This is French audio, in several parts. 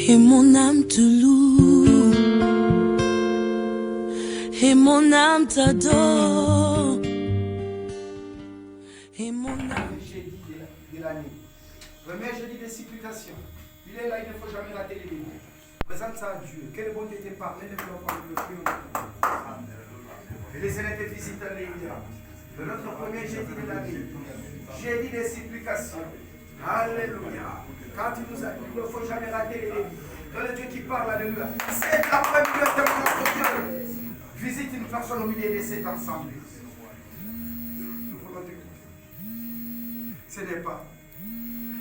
Et mon âme te loue, et mon âme t'adore, et mon âme... Jeudi de l'année. Premier jeudi de supplication. Il est là, il ne faut jamais rater les débuts. Présente ça à Dieu. Quel bon Dieu t'ait parlé, ne peut pas le plus. Et les Seigneur te visite en Léa. De notre premier jeudi de l'année. Jeudi de supplication. Alléluia. Quand il nous a dit qu'il ne faut jamais rater les débuts. Dans le Dieu qui parle, alléluia. C'est la première de notre Dieu. Visite une personne au milieu de cet ensemble. Nous voulons t'écouter. Ce n'est pas.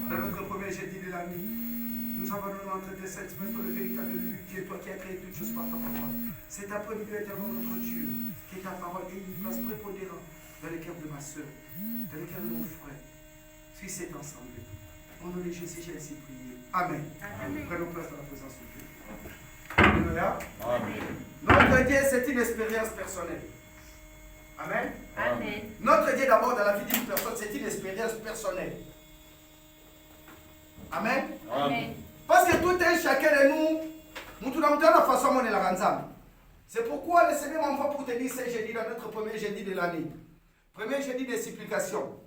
Dans notre premier jeudi de l'année, nous avons l'entrée de cette semaine pour le véritable Dieu, toi qui as créé toutes choses par ta parole. Cet après-midi, éternel notre Dieu, que ta parole ait une place prépondérante dans le cœur de ma soeur, dans le cœur de mon frère. Si c'est ensemble, au nom de Jésus, j'ai ainsi prié. Amen. Amen. Prenons place dans la présence de Dieu. Alléluia. Amen. Notre Dieu, c'est une expérience personnelle. Amen. Amen. Notre Dieu, d'abord, dans la vie d'une personne, c'est une expérience personnelle. Amen. Amen. Parce que tout un chacun de nous, nous avons la façon dont on est la. C'est pourquoi le Seigneur m'envoie pour te dire ce jeudi, dans notre premier jeudi de l'année. Premier jeudi de supplication.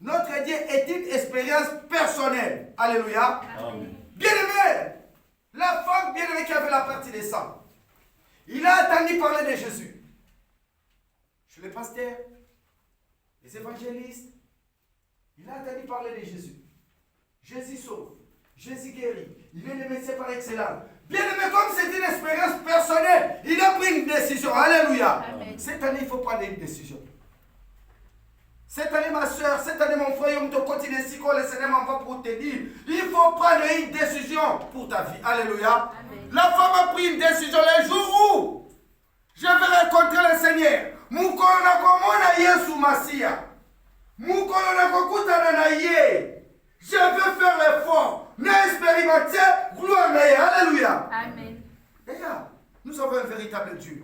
Notre Dieu est une expérience personnelle. Alléluia. Amen. Bien-aimé, la femme bien-aimée qui avait la partie des sangs, il a entendu parler de Jésus. Chez les pasteurs, les évangélistes, il a entendu parler de Jésus. Jésus sauve, Jésus guérit, il est le médecin par excellence. Bien aimé, comme c'est une expérience personnelle, il a pris une décision. Alléluia. Amen. Cette année, il faut prendre une décision. Cette année, ma soeur, cette année, mon frère, on te continue ainsi que le Seigneur m'envoie pour te dire, il faut prendre une décision pour ta vie. Alléluia. Amen. La femme a pris une décision le jour où je vais rencontrer le Seigneur. Mukona komona Yesu Masia. Mukona kokutana na ye. Je veux faire l'effort. N'expérimenter gloire à Dieu. Alléluia. Amen. Regarde, nous avons un véritable Dieu.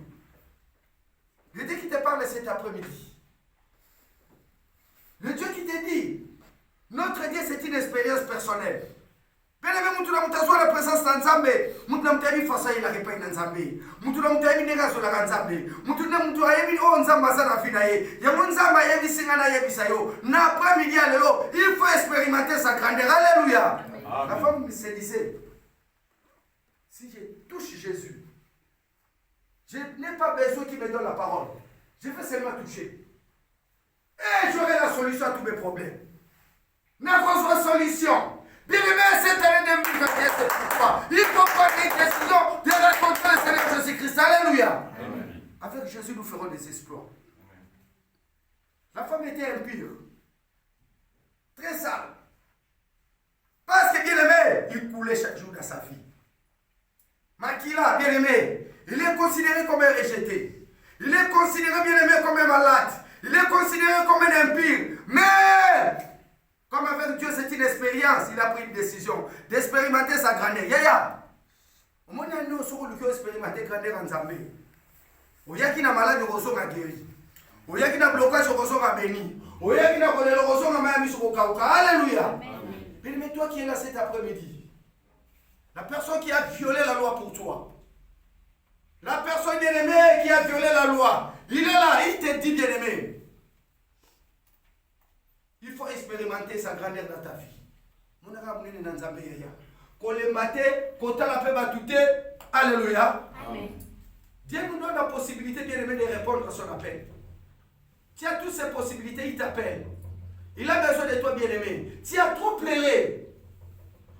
Le Dieu qui te parle cet après-midi. Le Dieu qui te dit, notre Dieu c'est une expérience personnelle. Bien aimé, nous avons la présence d'Anzambe. Nous avons vu face à la réponse d'Anzambe. Nous avons vu négation de l'Anzambe. Nous avons vu Anzamba Zana Finaye. Il y a Anzamba Yebi Singana Yebi Sayo. N'après-midi, il faut expérimenter sa grandeur. Alléluia. La femme se disait, si je touche Jésus, je n'ai pas besoin qu'il me donne la parole. Je vais seulement toucher. Et j'aurai la solution à tous mes problèmes. N'a pas de solution. Bien aimé, cette année 2021, c'est pourquoi il faut prendre une décision de rencontrer le Seigneur Jésus-Christ. Alléluia. Amen. Avec Jésus, nous ferons des exploits. Amen. La femme était impure. Très sale. Parce que bien aimé, il coulait chaque jour dans sa vie. Makila, bien aimé, il est considéré comme un rejeté. Il est considéré, bien aimé, comme un malade. Il est considéré comme un impire. Mais, comme avec Dieu, c'est une expérience, il a pris une décision d'expérimenter sa grandeur. Yaya, au moins, nous avons expérimenté la grandeur en Zambie. Il y a qui n'a malade, il a guéri. Il y a qui n'a blocage, il a béni. Il y a qui n'a collé le roseau, il a mis sur le Kauka. Alléluia. Mais toi qui es là cet après-midi, la personne qui a violé la loi pour toi, la personne bien-aimée qui a violé la loi, il est là, il te dit bien-aimé. Il faut expérimenter sa grandeur dans ta vie. Mon ami, on est dans Zambé. Quand le matin, quand tu as la paix, alléluia. Amen. Dieu nous donne la possibilité bien-aimé de répondre à son appel. Tu as toutes ces possibilités, il t'appelle. Il a besoin de toi bien-aimé. Tu as trop pleuré.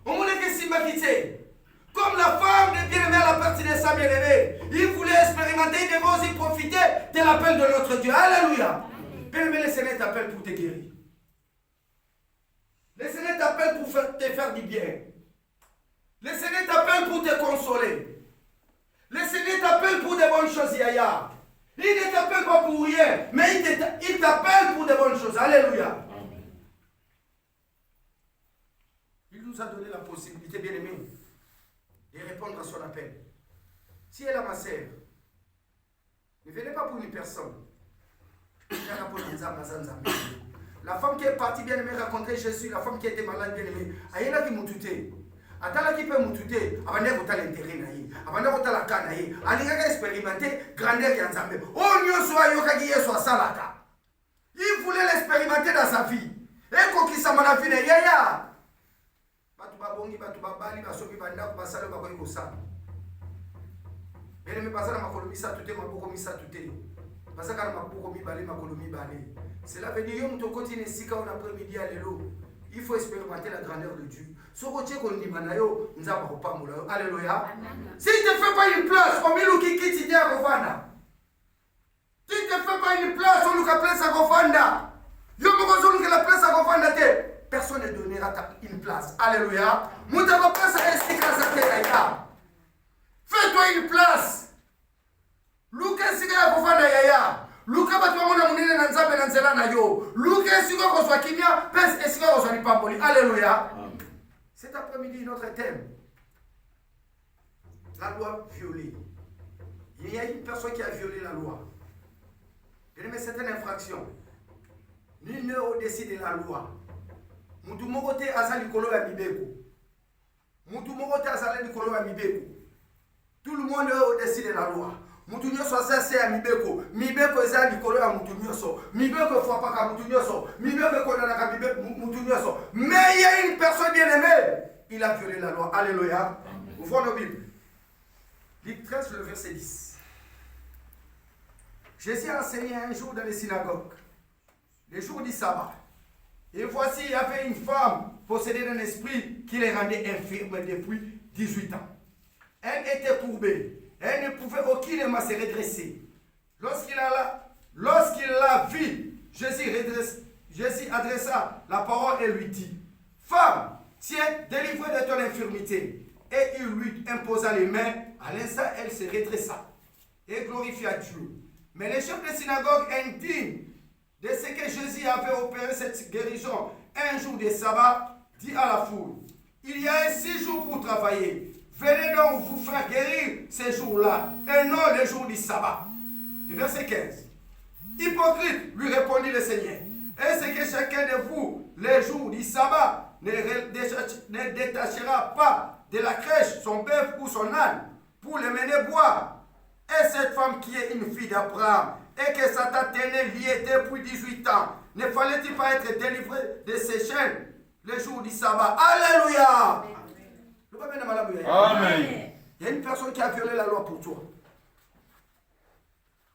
On voulait que Simba comme la femme de bien-aimé à la partie de sa bien-aimé, il voulait expérimenter, il devait aussi profiter de l'appel de notre Dieu. Alléluia. Bien-aimé, le Seigneur t'appelle pour te guérir. Le Seigneur t'appelle pour te faire du bien. Le Seigneur t'appelle pour te consoler. Le Seigneur t'appelle pour de bonnes choses, Yaya. Il ne t'appelle pas pour rien, mais il t'appelle pour de bonnes choses. Alléluia. Il nous a donné la possibilité, bien aimé, de répondre à son appel. Si elle a ma sœur, ne venez pas pour une personne. La femme qui est partie bien aimée rencontrer Jésus, la femme qui était malade bien aimée, elle a dit mon tuté. atalaki mpe mutu te abandaki kotala intérêt na ye abandaki kotala ka na ye alingaki expérimenter grandeur ya nzambe oyo nyonso ayokaki yesu asalaka il voulait l'expérimenter dans sa vie ekokisama na vie na yaya bato babongi bato babali basoki bandako basala bakoki kosala elemi baza na makolo misato te maboko misato te bazaka na maboko mibale makolo mibale. Cela veut dire yo mutu okoti na esika oyo na après-midi ya lelo il faut expérimenter la grandeur de Dieu. Soko tie kondima na yo nzamba kopambola yo. Alléluia. Si tu ne fais pas une place au milieu qui quitte idée à Kovanda. Si tu ne fais pas une place au Luka place à Kovanda. Yo moko zolu que la place à Kovanda te. Personne ne donnera une place. Alléluia. Muta va place à esika sa terre. Fais-toi une place. Luka sika ya Kovanda yaya. Luka batu mona munene na nzambe na nzela na yo. Luka siko ko swa kimia, pes esiko ko swa lipamboli. Alléluia. Cet après-midi notre thème. La loi violée. Il y a une personne qui a violé la loi. Mais c'est une infraction. Nul n'est au-dessus de la loi. Mutu moko te azali likolo ya mibeko. Mutu moko te azali likolo ya mibeko. Tout le monde est au-dessus de la loi. Mutu nyoso asase ya mibeko. Mibeko eza likolo ya mutu nyoso. Mibeko fwapaka mutu nyoso. Mibeko konanaka mutu nyoso. Mais il y a une personne bien-aimée. Il a violé la loi. Alléluia. Ouvrons nos Bibles. Luc 13, le verset 10. Jésus a enseigné un jour dans les synagogues, le jour du sabbat. Et voici, il y avait une femme possédée d'un esprit qui les rendait infirmes depuis 18 ans. Elle était courbée. Elle ne pouvait aucunement se redresser. Lorsqu'il la vit, Jésus adressa la parole et lui dit, « Femme, tiens, délivrée de ton infirmité. » Et il lui imposa les mains. À l'instant, elle se redressa et glorifia Dieu. Mais les chefs de synagogue, indignes de ce que Jésus avait opéré cette guérison un jour de sabbat, dit à la foule, « Il y a 6 jours pour travailler. Venez donc vous faire guérir ces jours-là, et non les jours du sabbat. » Verset 15. « Hypocrite, lui répondit le Seigneur, est-ce que chacun de vous, les jours du sabbat, ne détachera pas de la crèche son bœuf ou son âne pour le mener boire? Et cette femme qui est une fille d'Abraham et que Satan tenait liée depuis 18 ans, ne fallait-il pas être délivré de ses chaînes le jour du sabbat? Alléluia! Amen. Il y a une personne qui a violé la loi pour toi.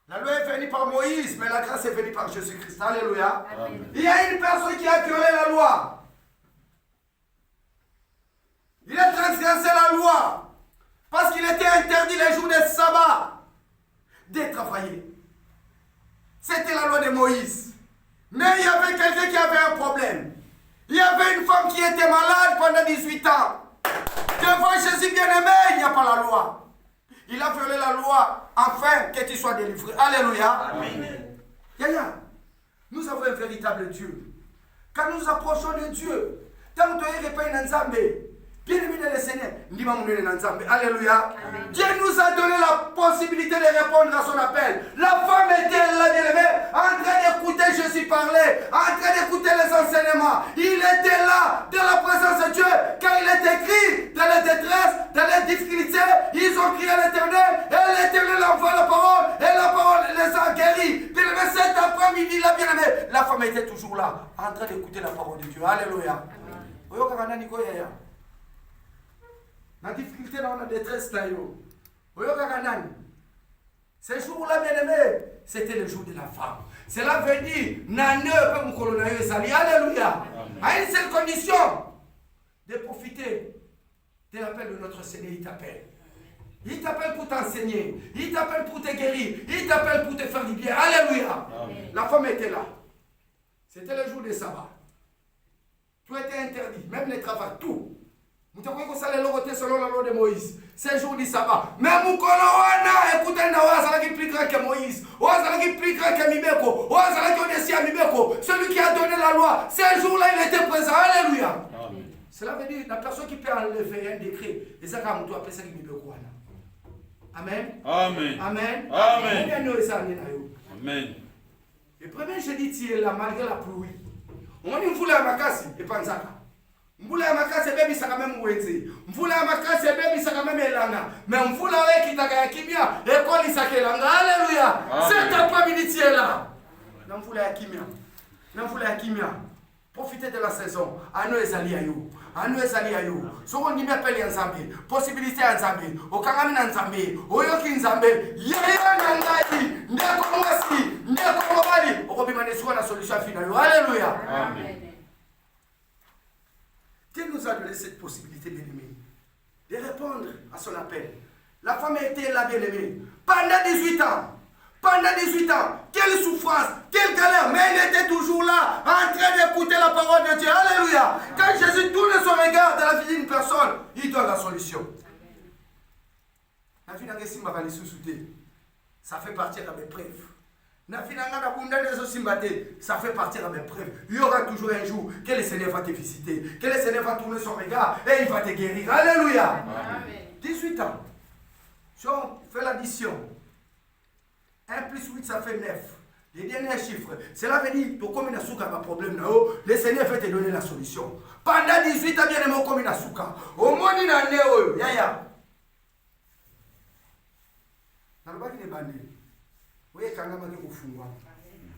La loi est venue par Moïse, mais la grâce est venue par Jésus-Christ. Alléluia. Amen. Il y a une personne qui a violé la loi. Il a transgressé la loi parce qu'il était interdit les jours de sabbat de travailler. C'était la loi de Moïse. Mais il y avait quelqu'un qui avait un problème. Il y avait une femme qui était malade pendant 18 ans. Devant Jésus bien-aimé, il n'y a pas la loi. Il a violé la loi afin que tu sois délivré. Alléluia. Amen. Yaya, nous avons un véritable Dieu. Quand nous nous approchons de Dieu, tant que tu es pas un Nzambe, bien-aimé le Seigneur, alléluia. Amen. Dieu nous a donné la possibilité de répondre à son appel. La femme était là, bien-aimé, en train d'écouter Jésus parler, en train d'écouter les enseignements. Il était là, dans la présence de Dieu, car il est écrit dans les détresses, dans les difficultés, ils ont crié à l'Éternel, et l'Éternel envoie la parole, et la parole les a guéris. Bien-aimé, cet après-midi, là, bien-aimé, la femme était toujours là, en train d'écouter la parole de Dieu. Alléluia. Amen. La difficulté, là, on a détresse là. Ce jour-là, bien-aimé, c'était le jour de la femme. Cela veut dire, alléluia. À une seule condition, de profiter de l'appel de notre Seigneur. Il t'appelle. Il t'appelle pour t'enseigner. Il t'appelle pour te guérir. Il t'appelle pour te faire du bien. Alléluia. Amen. La femme était là. C'était le jour de sabbat. Tout était interdit, même les travaux, tout. Nous avons dit que selon la loi de Moïse. C'est le jour du sabbat. Mais Mukolowana, écoutez, Nawazala qui est plus grand que Moïse. Wazala qui est plus grand que Mibeko. Wazala qui est au-dessus à Mibeko. Celui qui a donné la loi, ce jour-là, il était présent. Alléluia. Amen. Cela veut dire la personne qui peut enlever un décret. Et ça, quand on appelle ça Mibeko. Amen. Amen. Amen. Amen. Amen. Le premier jeudi, tu es là malgré la pluie. On y voulait à Makasi et Panzaka. Mvula ya makasi ebebisaka même wenze. Mvula ya makasi ebebisaka même elanga. Mais mvula oyo ekitaka ya kimia ekolisaka elanga. Alléluia. Cet après-midi est là. Na mvula ya kimia. Na mvula ya kimia. Profitez de la saison. Ano ezali ayo. Ano ezali ayo. Soko ndimi appel ya Nzambe. Possibilité ya Nzambe. Okangami na Nzambe. Oyoki Nzambe. Yaya na ngai. Ndeko mwasi. Ndeko mobali. Okobima nesuka na solution finale. Alléluia. Amen. Dieu nous a donné cette possibilité, bien-aimé, de répondre à son appel. La femme était là, bien-aimée, pendant 18 ans. Pendant 18 ans, quelle souffrance, quelle galère, mais elle était toujours là, en train d'écouter la parole de Dieu. Alléluia. Quand Jésus tourne son regard dans la vie d'une personne, il donne la solution. La vie n'a pas ça fait partir à mes preuves. Ça fait partir à mes preuves. Il y aura toujours un jour que le Seigneur va te visiter, que le Seigneur va tourner son regard et il va te guérir. Alléluia. Amen. 18 ans. Si on fait l'addition, 1 plus 8, ça fait 9. Les derniers chiffres, cela veut dire que comme il y a un problème, le Seigneur va te donner la solution. Pendant 18 ans, bien aimé, comme il y a un au monde, il y a un yaya.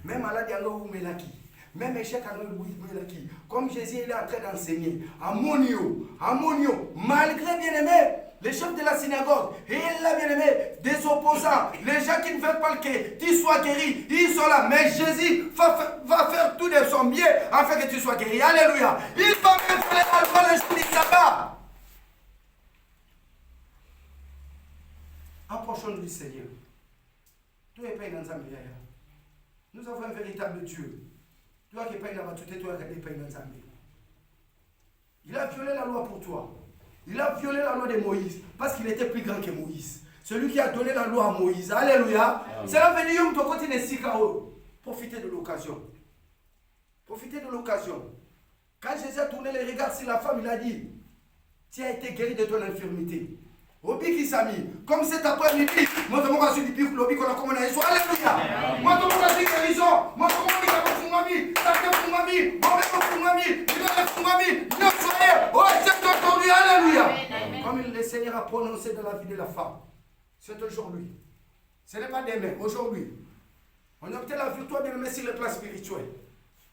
Même maladie, même échec, comme Jésus il est en train d'enseigner, Amonio, malgré bien aimé, les chefs de la synagogue, et il a bien aimé, des opposants, les gens qui ne veulent pas que tu sois guéri, ils sont là, mais Jésus va faire tout de son bien afin que tu sois guéri. Alléluia. Il va même faire le jour du sabbat. Approchons-nous du Seigneur. Tout est payé dans Zambia. Nous avons un véritable Dieu. Toi qui payes là-bas, tout est toi qui payes dans Zambia. Il a violé la loi pour toi. Il a violé la loi de Moïse parce qu'il était plus grand que Moïse. Celui qui a donné la loi à Moïse. Alléluia. Cela veut dire que profitez de l'occasion. Profitez de l'occasion. Quand Jésus a tourné les regards sur la femme, il a dit, tu as été guéri de ton infirmité. Obi qui s'ami, comme cet après-midi, moi je m'en suis dit que l'obi qu'on a comme on a dit, alléluia. Moi je m'en suis dit guérison, moi je m'en suis dit que mami, ça que pour mami, moi je pour mami, il est pour mami, non soyez, oh c'est aujourd'hui, alléluia. Comme le Seigneur a prononcé dans la vie de la femme, c'est aujourd'hui. Ce n'est pas demain, aujourd'hui. On a obtenu la victoire bien aimé sur le plan spirituel.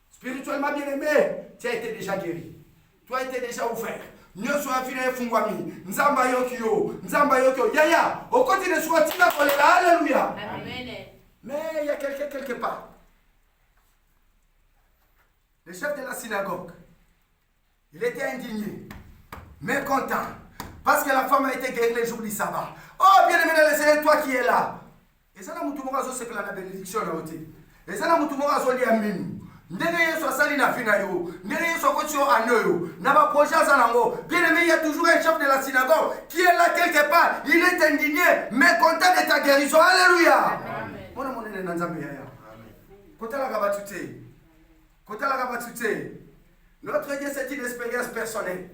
Spirituellement bien aimé, tu as été déjà guéri. Tu as été déjà ouvert. Nyoso afina efungwami nzamba yokio yaya au côté de soi tina kolela. Alléluia. Amen. Mais il y a quelqu'un quelque part, le chef de la synagogue, il était indigné, mécontent parce que la femme a été guérie le jour du sabbat. Oh bien aimé le Seigneur, toi qui es là, et ça n'a mutumo razo c'est que la bénédiction là ôté, et ça n'a mutumo razo li aminu. Ndenge Yesu asali na fina yo, ndenge Yesu akoti yo anoyo, na ba projet zanango. Bien aimé, il y a toujours un chef de la synagogue qui est là quelque part. Il est indigné, mais content de ta guérison. Alléluia. Mon amour est dans Nzambe yaya. Kota la gabatute. Kota la gabatute. Notre Dieu c'est une expérience personnelle.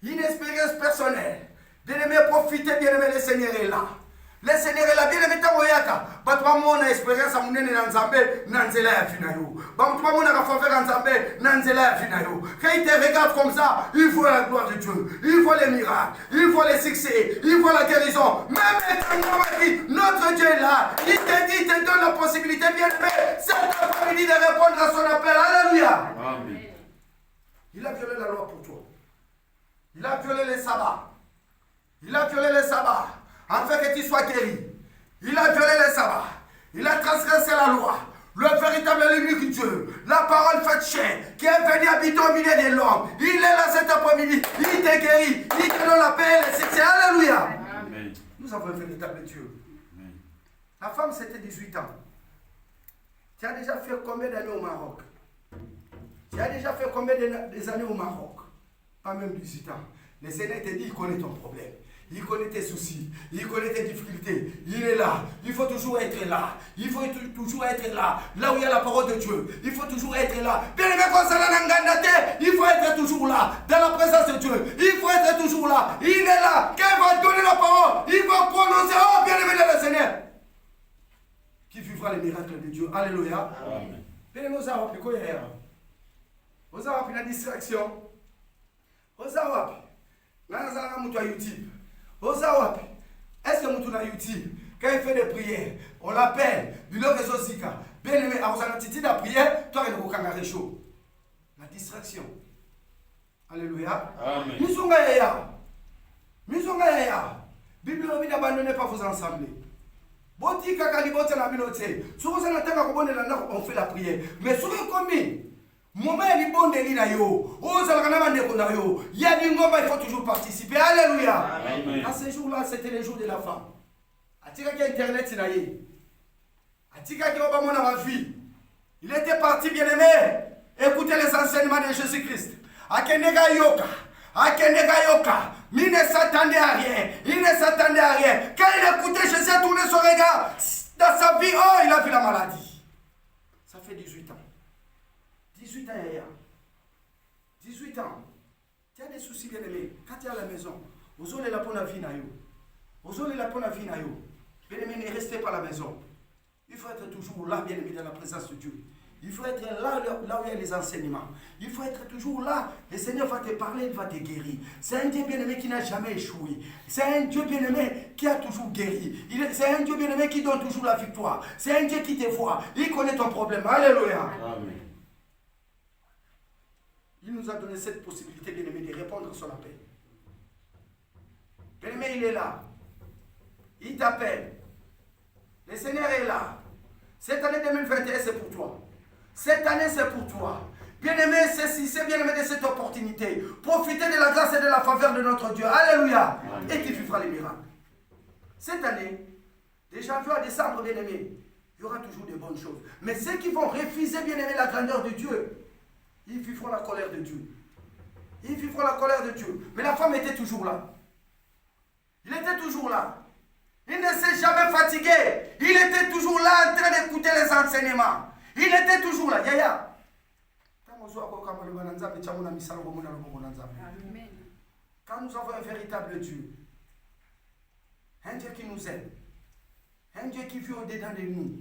Une expérience personnelle. Bien aimé, profitez, bien aimé, le Seigneur est là. Le Seigneur est là, bien aimé, tawoyaka. Batwa mona expérience à munene na Nzambe, na nzela ya fina yo. Batwa mona ka faveur Nzambe, na nzela ya fina yo. Quand il te regarde comme ça, il faut la gloire de Dieu, il faut les miracles, il faut les succès, il faut la guérison. Même notre Dieu est là. Il te dit, il te donne la possibilité, bien aimé, cet après-midi de répondre à son appel. Alléluia. Amen. Il a violé la loi pour toi. Il a violé les sabbats. Il a violé les sabbats afin que tu sois guéri. Il a violé les sabbats. Il a transgressé la loi. Le véritable unique Dieu, la parole faite chair, qui est venu habiter au milieu de l'homme. Il est là cet après-midi. Il te guérit. Il te donne la paix et le succès. Alléluia. Amen. Nous avons un véritable Dieu. Amen. La femme, c'était 18 ans. Tu as déjà fait combien d'années au Maroc? Tu as déjà fait combien d'années au Maroc? Pas même 18 ans. Le Seigneur te dit, il connaît ton problème. Il connaît tes soucis, il connaît tes difficultés, il est là, il faut toujours être là, il faut toujours être là, là où il y a la parole de Dieu, il faut toujours être là. Bien aimé, il faut être toujours là, dans la présence de Dieu, il faut être toujours là, il est là, quand il va donner la parole, il va prononcer, oh bien aimé le Seigneur, qui vivra les miracles de Dieu. Alléluia. Bien aimé, vous avez appris quoi hier? Vous avez appris la distraction. Nanga Moutou à YouTube. Ozawapi. Est-ce que Moutou na YouTube, quand il fait des prières, on l'appelle, du loge Zika. Bien aimé, à Osana Titi la prière, toi, il est au Kangare chaud. La distraction. Alléluia. Amen. Misonga yaya. Misonga yaya. Bible obi n'abandonnez pas vos assemblées. Boti kaka li boti na binote. Souvent ça n'attend pas on fait la prière. Mais souvent comme moment li bonde li na yo. Oh ça va na bande ko na yo. Il y a du ngomba, il faut toujours participer. Alléluia. Amen. À ce jour-là, c'était les jours de la femme. Atika ki internet na ye. Atika ki oba mona ma fille. Il était parti bien-aimé. Écoutez les enseignements de Jésus-Christ. Akenega yoka. Akenega yoka. Il ne s'attendait à rien. Il ne s'attendait à rien. Quand il écoutait Jésus tourner son regard dans sa vie, oh, il a vu la maladie. Ça fait 18 ans. 18 ans, Yaya. 18 ans. Tu as des soucis, bien-aimé. Quand tu es à la maison, vous allez la bonne vie, Nayo. Vous allez la bonne vie, Nayo. Bien-aimé, ne restez pas à la maison. Il faut être toujours là, bien-aimé, dans la présence de Dieu. Il faut être là où il y a les enseignements. Il faut être toujours là. Le Seigneur va te parler, il va te guérir. C'est un Dieu bien-aimé qui n'a jamais échoué. C'est un Dieu bien-aimé qui a toujours guéri. C'est un Dieu bien-aimé qui donne toujours la victoire. C'est un Dieu qui te voit. Il connaît ton problème. Alléluia. Amen. Il nous a donné cette possibilité, bien-aimé, de répondre à son appel. Bien-aimé, il est là. Il t'appelle. Le Seigneur est là. Cette année 2021, c'est pour toi. Cette année, c'est pour toi. Bien-aimé, c'est bien-aimé de cette opportunité. Profitez de la grâce et de la faveur de notre Dieu. Alléluia. Amen. Et qui vivra les miracles. Cette année, de janvier à décembre, bien-aimé, il y aura toujours de bonnes choses. Mais ceux qui vont refuser, bien-aimé, la grandeur de Dieu, ils vivront la colère de Dieu. Ils vivront la colère de Dieu. Mais la femme était toujours là. Il était toujours là. Il ne s'est jamais fatigué. Il était toujours là en train d'écouter les enseignements. Il était toujours là. Yaya. Amen. Quand nous avons un véritable Dieu, un Dieu qui nous aime, un Dieu qui vit au-dedans de nous,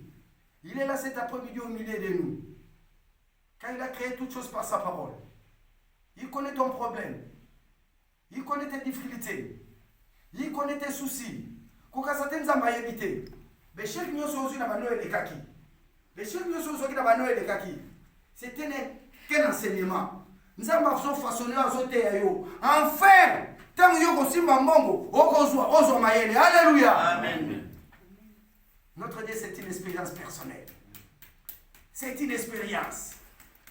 il est là cet après-midi au milieu de nous. Quand il a créé toutes choses par sa parole, il connaît ton problème, il connaît tes difficultés, il connaît tes soucis. C'était quel enseignement. Nous avons façonné à sauter. Enfin, tant que nous avons Alléluia. Amen. Notre Dieu, c'est une expérience personnelle. C'est une expérience.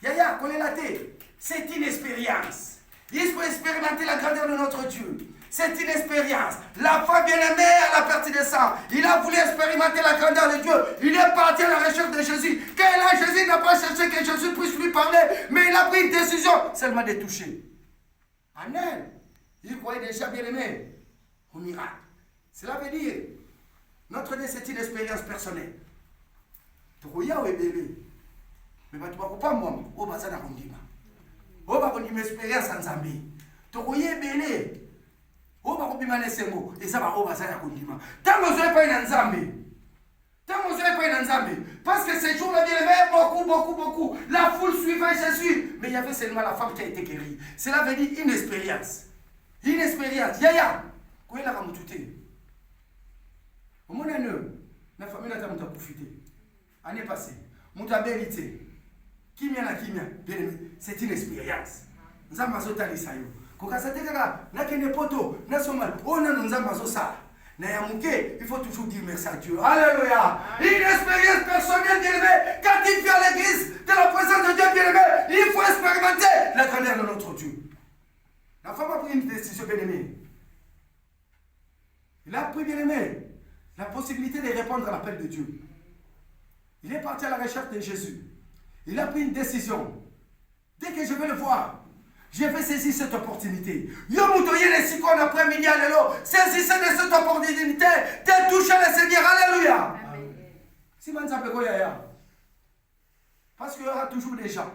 Yaya, connais la tête. C'est une expérience. Il faut expérimenter la grandeur de notre Dieu. C'est une expérience. La femme bien-aimée à la perte de sang. Il a voulu expérimenter la grandeur de Dieu. Il est parti à la recherche de Jésus. Quand il a Jésus, il n'a pas cherché que Jésus puisse lui parler. Mais il a pris une décision seulement de toucher. Amen. Il croyait déjà bien-aimé au miracle. Cela veut dire, notre Dieu, c'est une expérience personnelle. Tu vois, bébé. Mais tu ne vas pas moi. Tu vas pas une expérience en Zambie. Tu vois, bébé. Oh, bah, combien de ces mots et ça va au bazar à condiment. Tant que vous n'avez pas une Zambie, tant que vous n'avez pas une Zambie, parce que ces jours-là, il y avait beaucoup. La foule suivait Jésus, mais il y avait seulement la femme qui a été guérie. Cela veut dire une expérience. Une expérience. Yaya, quoi il a ramouté? Au moins, la famille n'a pas profité. Année passée, mouta vérité. Qui m'a bien aimé, c'est une expérience. Nous avons mazotali sayo. Il faut toujours dire merci à Dieu. Alléluia. Une expérience personnelle, bien-aimé. Quand il vient à l'église, de la présence de Dieu, bien-aimé, il faut expérimenter la grandeur de notre Dieu. La femme a pris une décision, bien-aimé. Il a pris, bien-aimé, la possibilité de répondre à l'appel de Dieu. Il est parti à la recherche de Jésus. Il a pris une décision. Dès que je vais le voir, je vais saisir cette opportunité. Yo moutoye les sicons après-midi à l'élo. Saisissez de cette opportunité de toucher le Seigneur. Alléluia. Si man s'appelle quoi yaya. Parce qu'il y aura toujours des gens.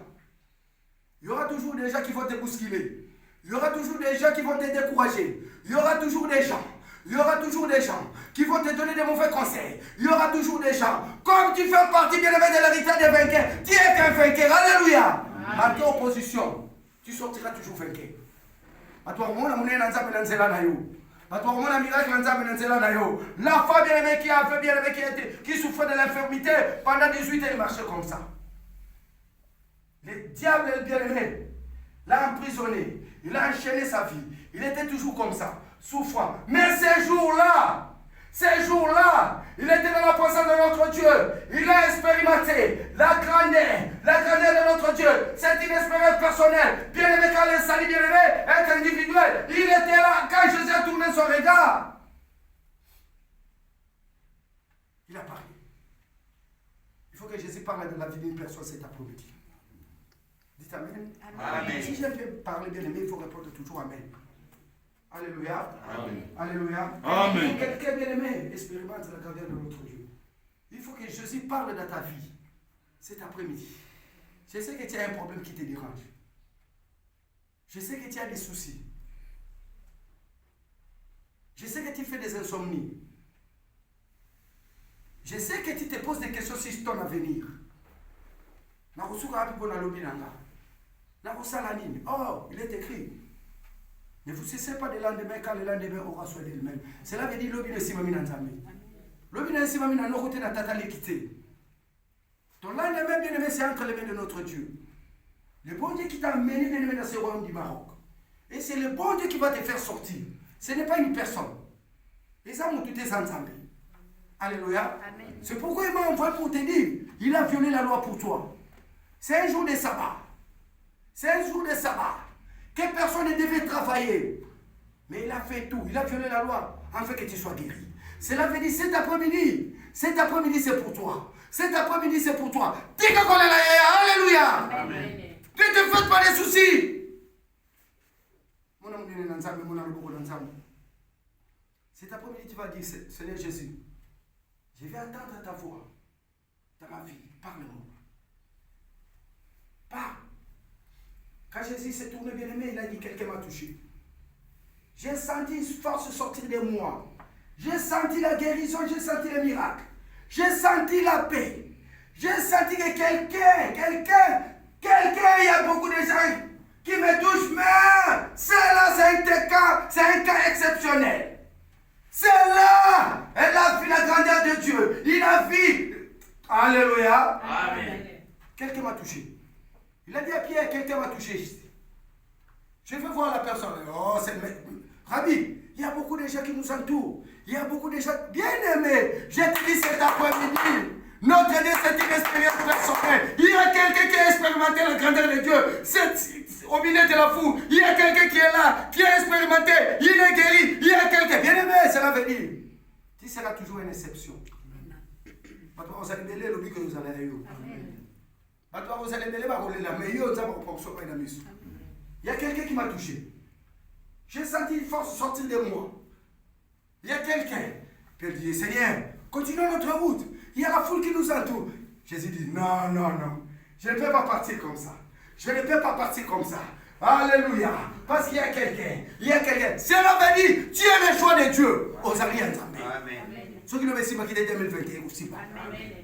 Il y aura toujours des gens qui vont te bousculer. Il y aura toujours des gens qui vont te décourager. Il y aura toujours des gens. Il y aura toujours des gens qui vont te donner des mauvais conseils. Il y aura toujours des gens. Comme tu fais partie bien aimé de l'héritage des vainqueurs, tu es qu'un vainqueur. Alléluia. En ton opposition, tu sortiras toujours vainqueur. Batouarmona moune nanzambe nanzela na yo. Batouarmona miracle nanzambe nanzela na yo. La femme bien-aimée qui a fait bien-aimée qui souffrait de l'infirmité pendant 18 ans, il marchait comme ça. Le diable, le bien-aimé, l'a emprisonné. Il a enchaîné sa vie. Il était toujours comme ça, souffrant. Mais ces jours-là, il était dans la présence de notre Dieu. Il a expérimenté la grandeur de notre Dieu. C'est une expérience personnelle. Bien-aimé, quand le salut bien-aimé est individuel, il était là quand Jésus a tourné son regard. Il a parlé. Il faut que Jésus parle de la vie d'une personne cet après-midi. Dites Amen. Amen. Si j'aime bien parler bien-aimé, il faut répondre toujours Amen. Alléluia. Amen. Alléluia. Amen. Quelqu'un bien-aimé expérimente la grandeur de notre Dieu. Il faut que Jésus parle dans ta vie cet après-midi. Je sais que tu as un problème qui te dérange. Je sais que tu as des soucis. Je sais que tu fais des insomnies. Je sais que tu te poses des questions sur ton avenir. Oh, il est écrit. Ne vous cessez pas de lendemain quand le lendemain aura soin d'elle-même. Cela veut dire l'objet de Simami Nanzambi. L'objet de Simami Nanzambi n'a pas quitté. Ton lendemain, bien aimé, c'est entre les mains de notre Dieu. Le bon Dieu qui t'a amené, bien aimé, dans ce royaume du Maroc. Et c'est le bon Dieu qui va te faire sortir. Ce n'est pas une personne. Et ça, mon tout est ensemble. Alléluia. Amen. C'est pourquoi il m'a envoyé pour te dire, il a violé la loi pour toi. C'est un jour de sabbat. C'est un jour de sabbat. Que personne ne devait travailler. Mais il a fait tout. Il a violé la loi afin que tu sois guéri. Cela veut dire cet après-midi c'est pour toi. Cet après-midi c'est pour toi. Dis que qu'on est là. Alléluia. Amen. Ne te faites pas des soucis. Mon amour est ensemble, mon amour est ensemble. Cet après-midi tu vas dire, Seigneur Jésus, je vais entendre ta voix dans ma vie. Parle-moi. Parle. Quand Jésus s'est tourné bien aimé, il a dit quelqu'un m'a touché. J'ai senti une force sortir de moi. J'ai senti la guérison, j'ai senti le miracle. J'ai senti la paix. J'ai senti que quelqu'un, il y a beaucoup de gens qui me touchent, mais c'est un cas exceptionnel. C'est là, elle a vu la grandeur de Dieu. Il a vu. Alléluia. Amen. Quelqu'un m'a touché. Il a dit à Pierre, quelqu'un m'a touché. Je veux voir la personne. Oh, c'est le mec. Rabbi, il y a beaucoup de gens qui nous entourent. Il y a beaucoup de gens bien aimés. Je te dis cet après-midi. Notre Dieu, c'est une expérience personnelle. Il y a quelqu'un qui a expérimenté la grandeur de Dieu. Au milieu de la foule, il y a quelqu'un qui est là, qui a expérimenté. Il est guéri. Il y a quelqu'un. Bien aimé, cela veut dire. Tu seras toujours une exception. Maintenant, vous allez mêler le but que vous allez avoir. Maintenant, vous allez mêler ma rôle là. Mais il y a quelqu'un qui m'a touché. J'ai senti une force sortir de moi. Il y a quelqu'un. Puis il dit, Seigneur, continuons notre route. Il y a la foule qui nous entoure. Jésus dit, non. Je ne peux pas partir comme ça. Alléluia. Parce qu'il y a quelqu'un. Cela veut dire, tu es le choix de Dieu. Osaria Nzambe. Amen. Ceux qui le veulent qui est 2021 aussi.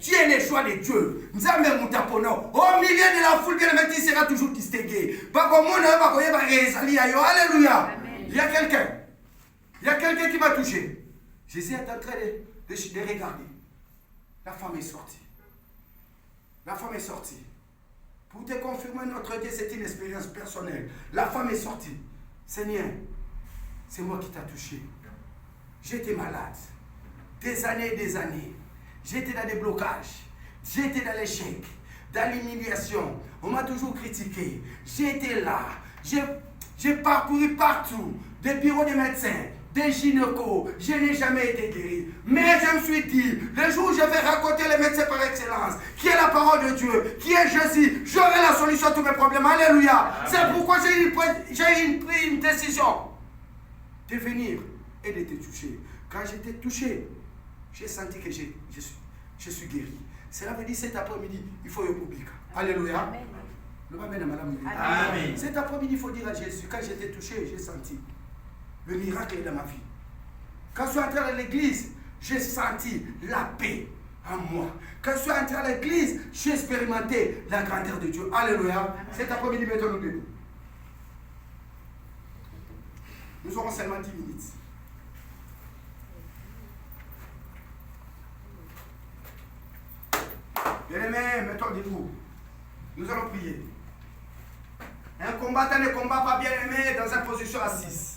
Tu es le choix de Dieu. Nzambe Moutapono. Au milieu de la foule, bien aimé, tu seras toujours distingué. Alléluia. Il y a quelqu'un qui m'a touché. Jésus est en train de regarder. La femme est sortie. Pour te confirmer, notre Dieu, c'est une expérience personnelle. La femme est sortie. Seigneur, c'est moi qui t'ai touché. J'étais malade. Des années. J'étais dans des blocages. J'étais dans l'échec, dans l'humiliation. On m'a toujours critiqué. J'étais là. J'ai parcouru partout. Des bureaux de médecins, des gynécos. Je n'ai jamais été guéri. Mais je me suis dit, le jour où je vais raconter les médecins par excellence, qui est la parole de Dieu, qui est Jésus, j'aurai la solution à tous mes problèmes. Alléluia. C'est pourquoi j'ai pris une décision de venir et de te toucher. Quand j'étais touché, j'ai senti que je suis guéri. Cela veut dire cet après-midi, il faut y public. Alléluia. Amen. Cet après-midi, il faut dire à Jésus, quand j'étais touché, j'ai senti le miracle dans ma vie. Quand je suis entré à l'église, j'ai senti la paix en moi. Quand je suis entré à l'église, j'ai expérimenté la grandeur de Dieu. Alléluia. Cet après-midi, mettons-nous debout. Nous aurons seulement 10 minutes. Bien-aimés, mettons debout. Nous allons prier. Un combattant ne combat pas bien-aimé dans une position assise.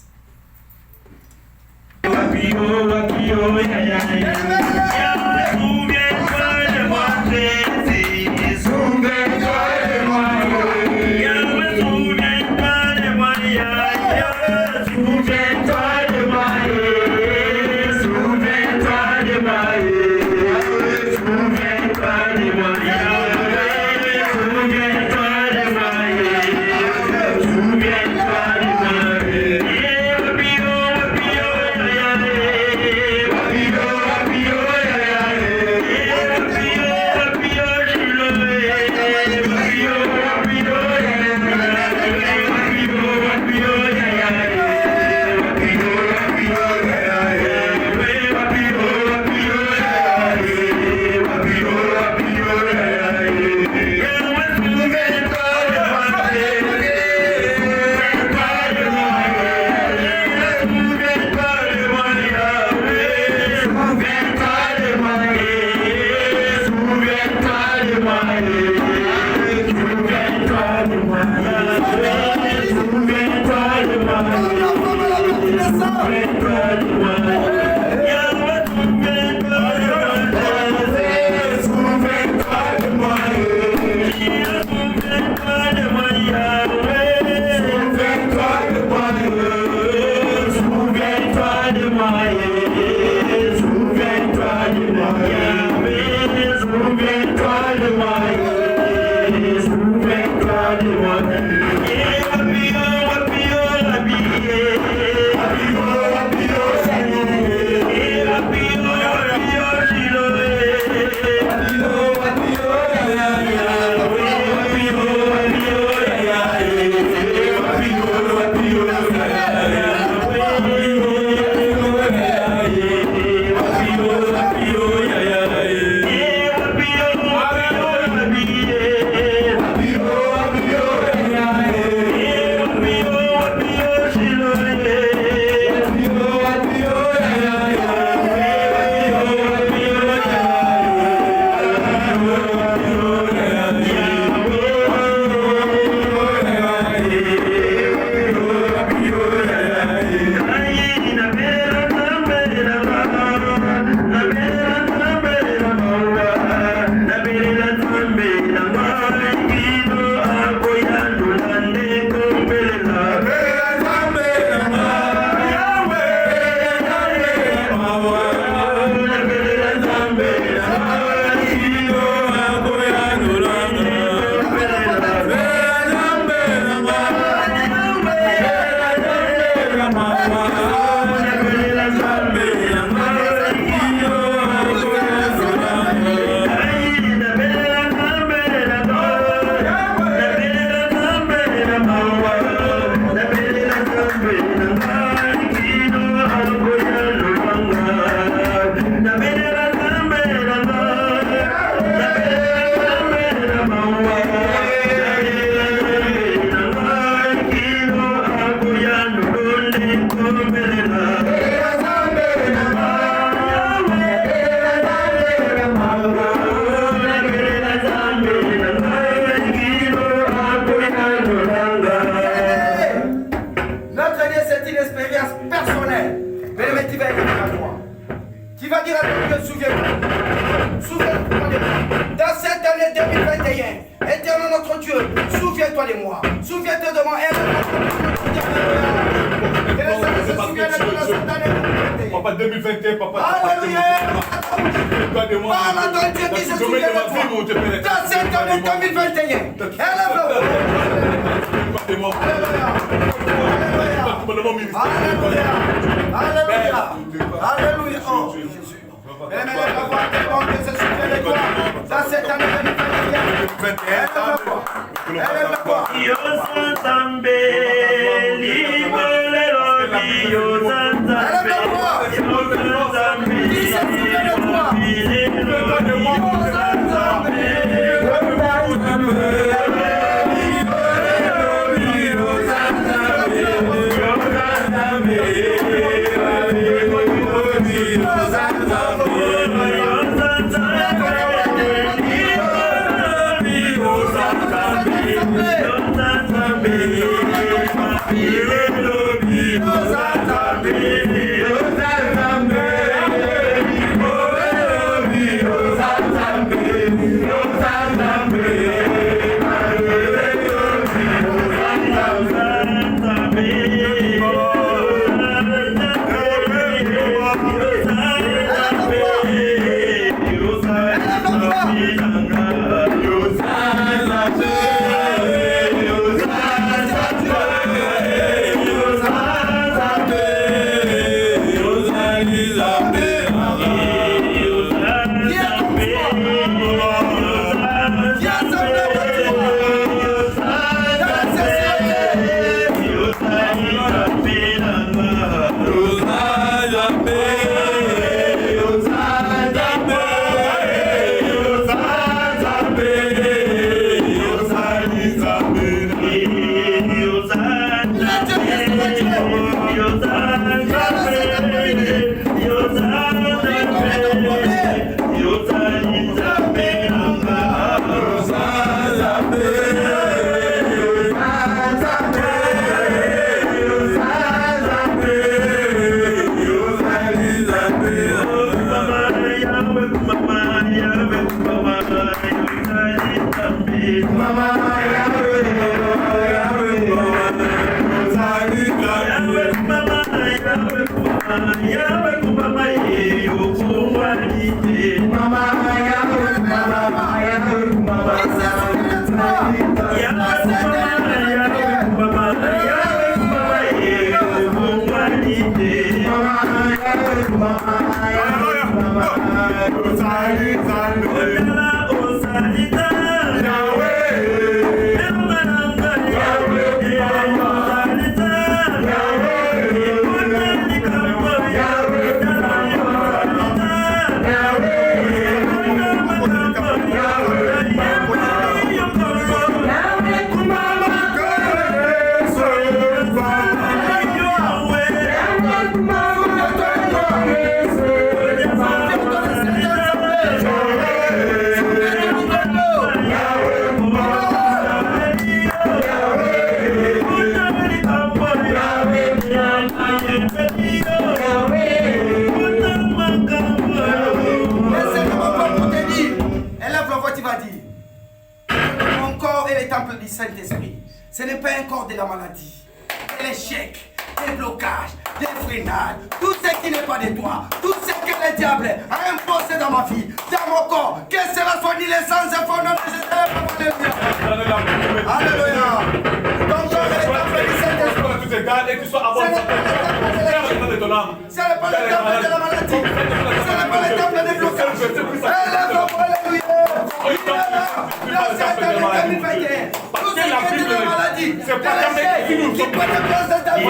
Papa 2021, papa. Alléluia. Parle à ton Dieu qui se souvient de toi. Dans cette année 2021. Élève-le. Alléluia. Alléluia. Alléluia. Oh, Jésus. Aimez la voix de mon Dieu se souvient de toi. Dans cette année 2021. Élève-le. Amen. Saint-Esprit. Ce n'est pas un corps de la maladie, de l'échec, des blocages, des freinages, tout ce qui n'est pas de toi, tout ce que le diable a imposé dans ma vie, dans mon corps, que cela soit ni les sans effort, non nécessaire. Alléluia. Ton corps est le temple du Saint-Esprit. Ce n'est pas le temple de la maladie, ce n'est pas le temple des blocages. C'est pas la qui nous qui peut te placer ta vie.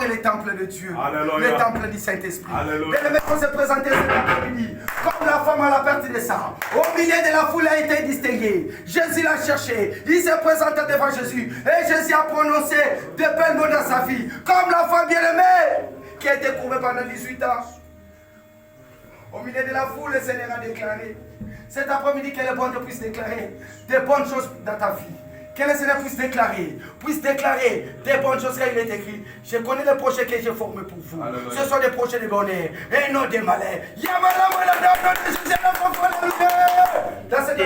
Les temples de Dieu, les temples du Saint-Esprit. Bien-aimés, on s'est présenté cet après-midi comme la femme à la perte de sang. Au milieu de la foule a été distingué. Jésus l'a cherché. Il s'est présenté devant Jésus. Et Jésus a prononcé de belles mots dans sa vie. Comme la femme bien-aimée qui a été courue pendant 18 ans. Au milieu de la foule, le Seigneur a déclaré. Cet après-midi, que le bon Dieu puisse déclarer des bonnes choses dans ta vie. Que le Seigneur puisse déclarer des bonnes choses qu'il est écrit. Je connais les projets que j'ai formés pour vous. Alléluia. Ce sont des projets de bonheur et non des malheurs. Dans cette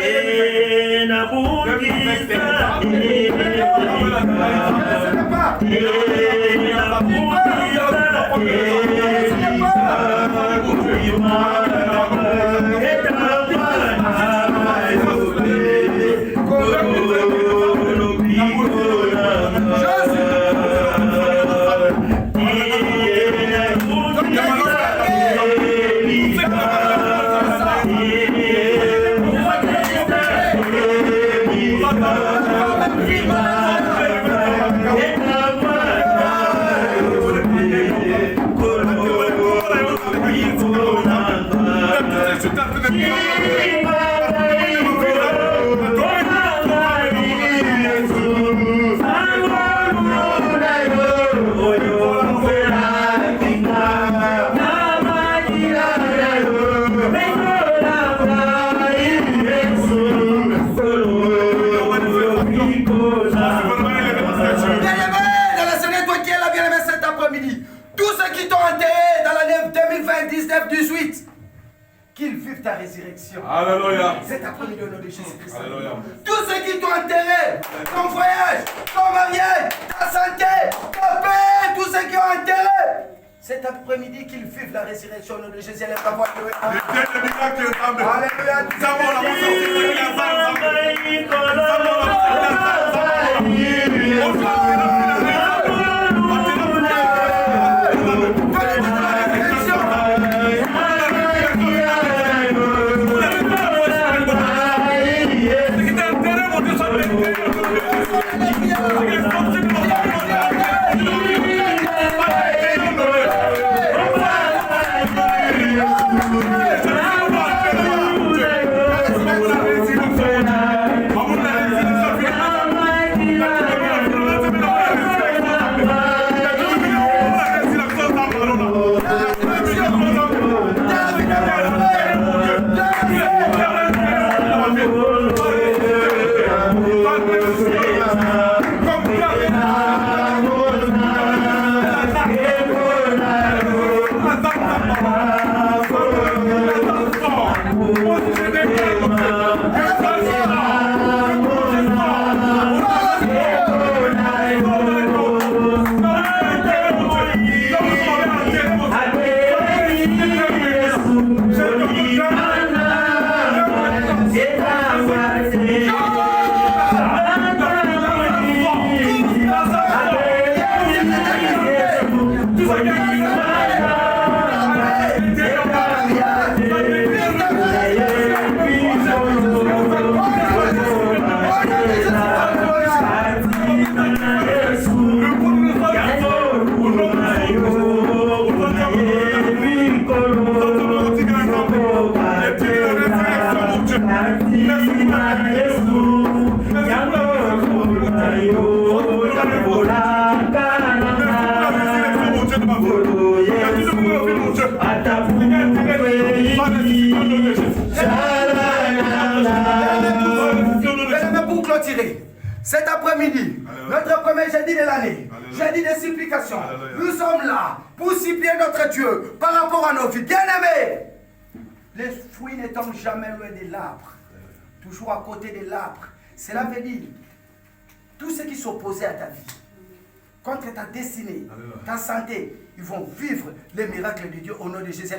qu'ils vivent ta résurrection. Alléluia. Cet après-midi au nom de Jésus-Christ. Alléluia. Tous ceux qui t'ont enterré, ton voyage, ton mariage, ta santé, ta paix, tous ceux qui ont enterré, cet après-midi qu'ils vivent la résurrection au nom de Jésus. Alléluia. Pour clôturer, cet après-midi, notre premier jeudi de l'année, jeudi de supplication, nous sommes là pour supplier notre Dieu par rapport à nos vies. Bien-aimés, les fruits ne tombent jamais loin de l'arbre, toujours à côté de l'arbre. Cela veut dire, tous ceux qui s'opposaient à ta vie, contre ta destinée, ta santé, ils vont vivre les miracles de Dieu au nom de Jésus.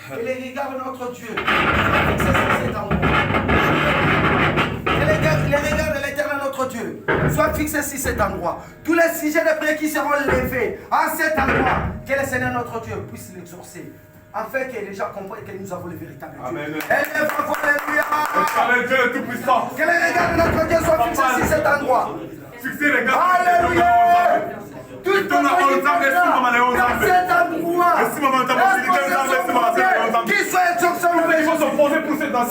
Et les regards de notre Dieu, les regards de l'Éternel notre Dieu soient fixés sur cet endroit. Tous les sujets de prière qui seront levés à cet endroit, que le Seigneur notre Dieu puisse l'exaucer. Afin que les gens comprennent que nous avons le véritable Dieu. Amen. Alléluia. Dieu tout-puissant. Que les regards de notre Dieu soient fixés sur cet endroit. Fixez les regards. Alléluia. Tout le monde dans cet endroit. Qui soit exaucé. Il faut se poser pour cette danse.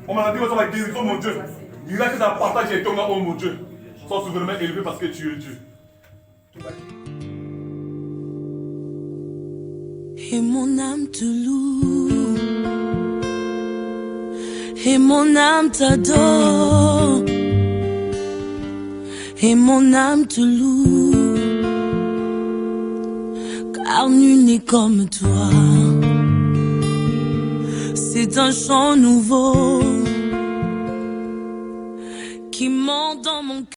On m'a dit que ça va guérir, oh mon Dieu. Il a que ça partage et ton oh mon Dieu. Sois souverainement élevé parce que tu es Dieu. Et mon âme te loue. Et mon âme t'adore. Et mon âme te loue. Car nul n'est comme toi. C'est un chant nouveau qui monte dans mon cœur.